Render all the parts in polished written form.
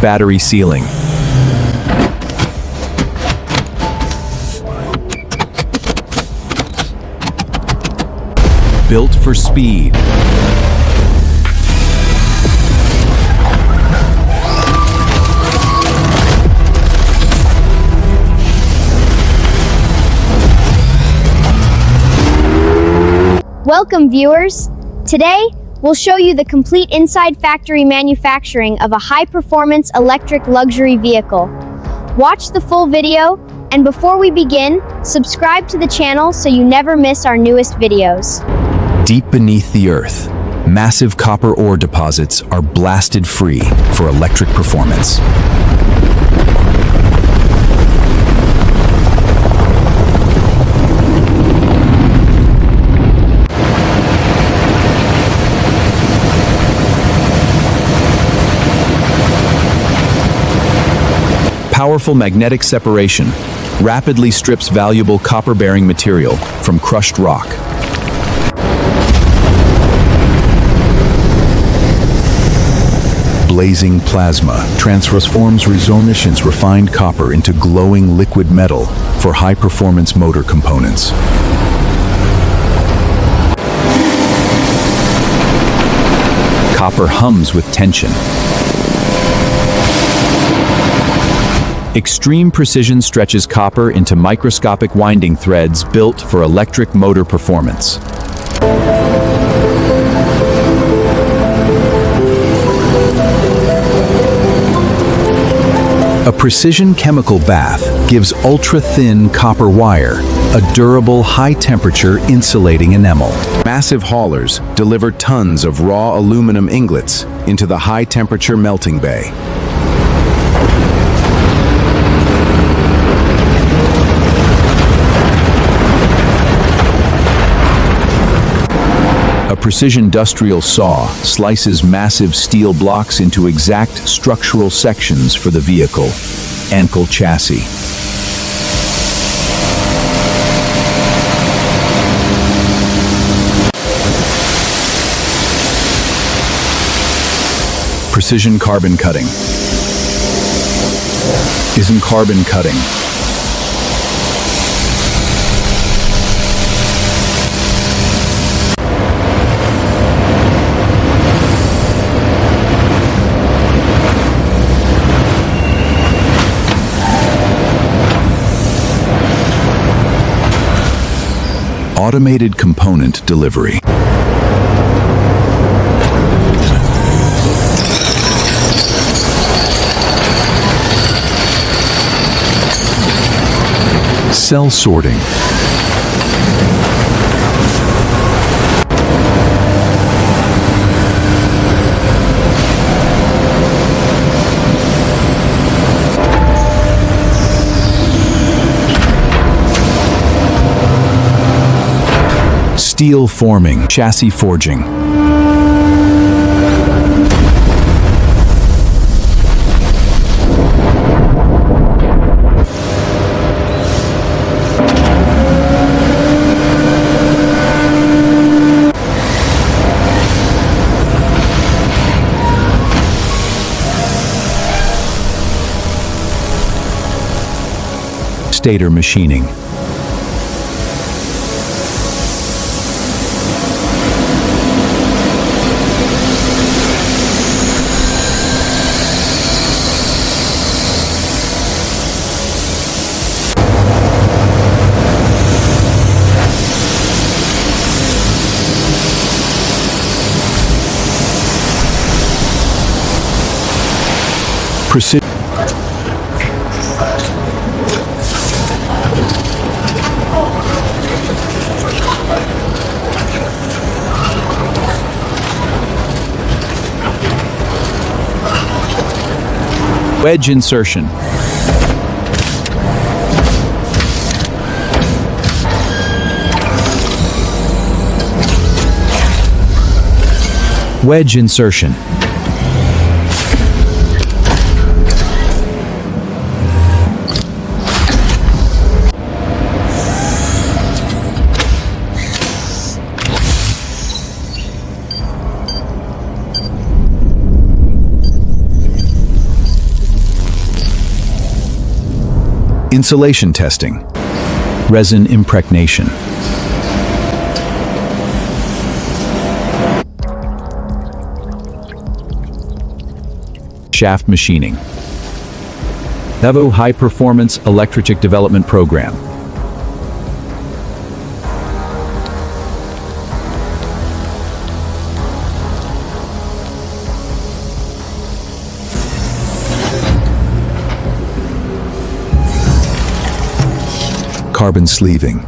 Battery sealing. Built for speed. Welcome, viewers! Today, we'll show you the complete inside factory manufacturing of a high-performance electric luxury vehicle. Watch the full video, and before we begin, subscribe to the channel so you never miss our newest videos. Deep beneath the earth, massive copper ore deposits are blasted free for electric performance. Powerful magnetic separation rapidly strips valuable copper-bearing material from crushed rock. Blazing plasma transforms resonations refined copper into glowing liquid metal for high-performance motor components. Copper hums with tension. Extreme precision stretches copper into microscopic winding threads built for electric motor performance. A precision chemical bath gives ultra-thin copper wire a durable, high-temperature insulating enamel. Massive haulers deliver tons of raw aluminum ingots into the high-temperature melting bay. A precision industrial saw slices massive steel blocks into exact structural sections for the vehicle, ankle chassis. Precision carbon cutting. Isn't carbon cutting? Automated component delivery. Cell sorting. Steel forming, chassis forging. Stator machining. Precision. Wedge insertion. Wedge insertion. Insulation testing. Resin impregnation. Shaft machining. Evo High Performance Electric Development Program. Carbon sleeving.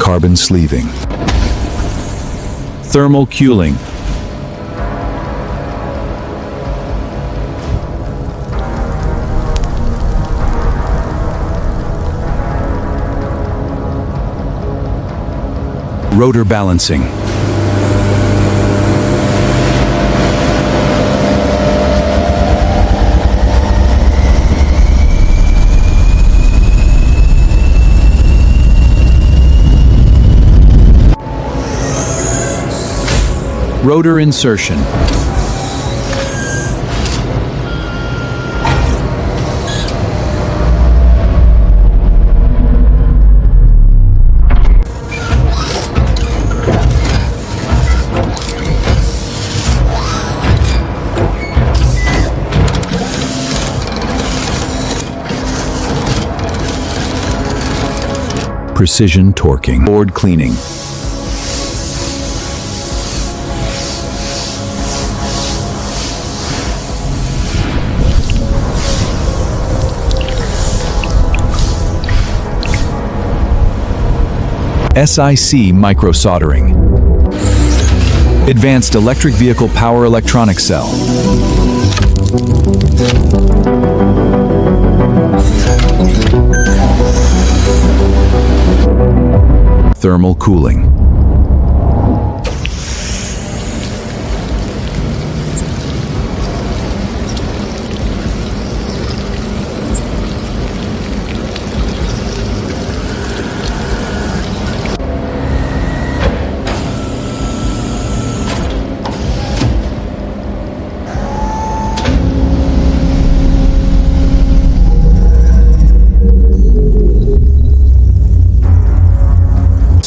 Carbon sleeving. Thermal cooling. Rotor balancing. Rotor insertion. Precision torquing. Board cleaning. SiC micro-soldering. Advanced Electric Vehicle Power Electronic Cell. Thermal cooling.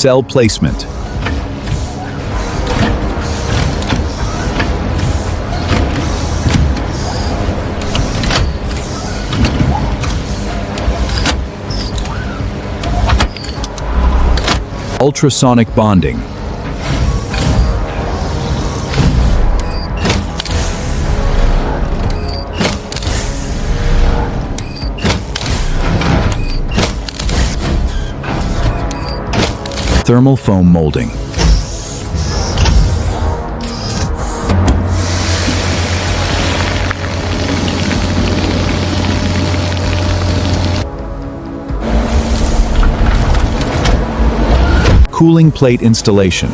Cell placement. Ultrasonic bonding. Thermal foam molding. Cooling plate installation.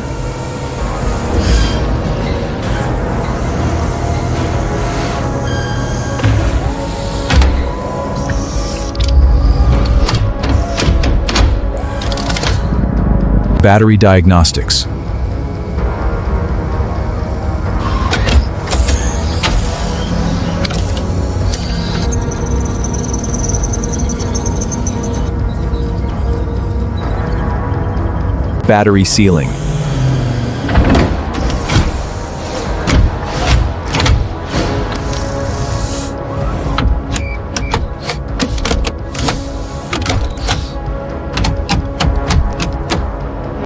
Battery diagnostics. Battery sealing.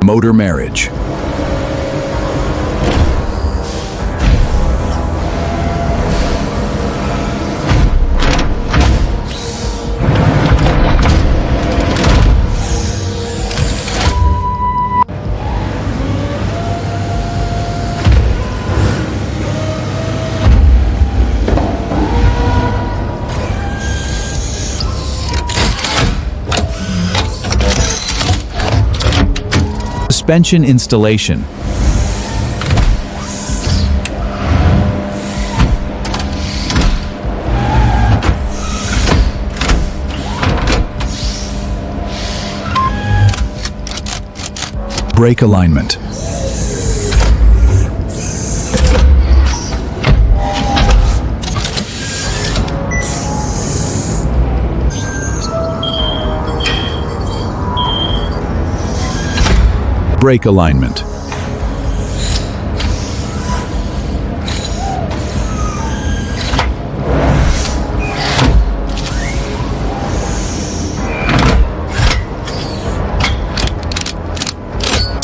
Motor marriage. Suspension installation. Brake alignment. Brake alignment.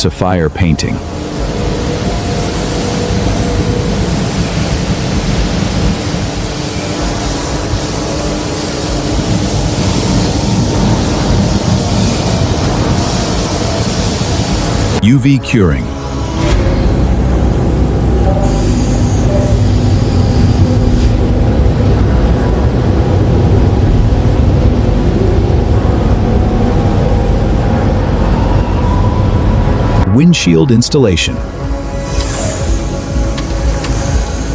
Sapphire painting. UV curing. Windshield installation.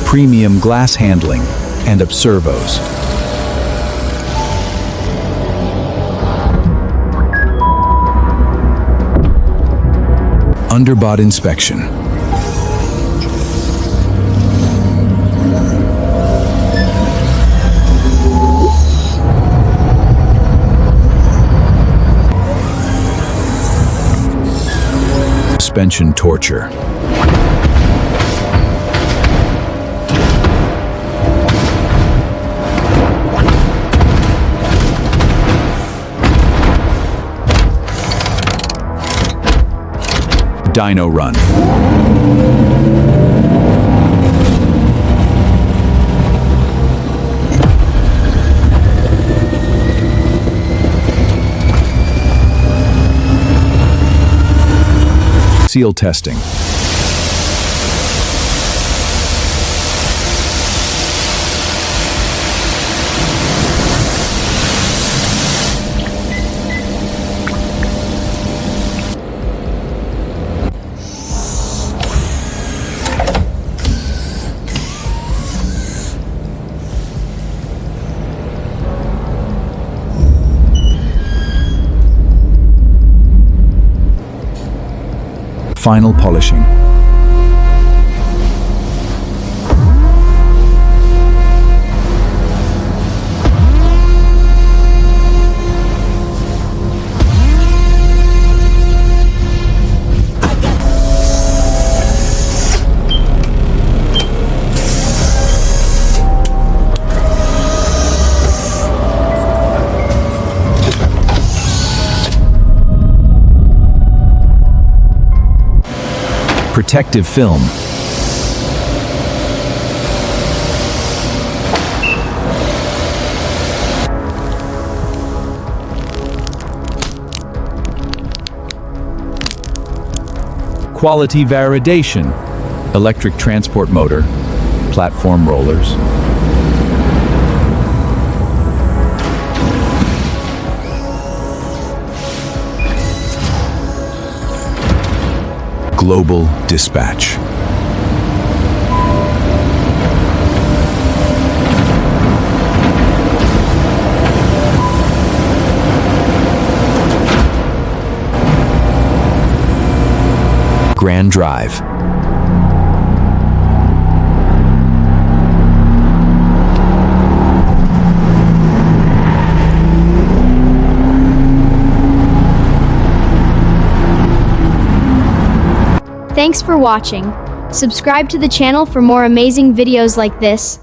Premium glass handling and observos. Underbody inspection. Suspension torture. Dyno run. Seal testing. Final polishing. Protective film. Quality validation. Electric transport motor. Platform rollers. Global dispatch. Grand Drive. Thanks for watching. Subscribe to the channel for more amazing videos like this.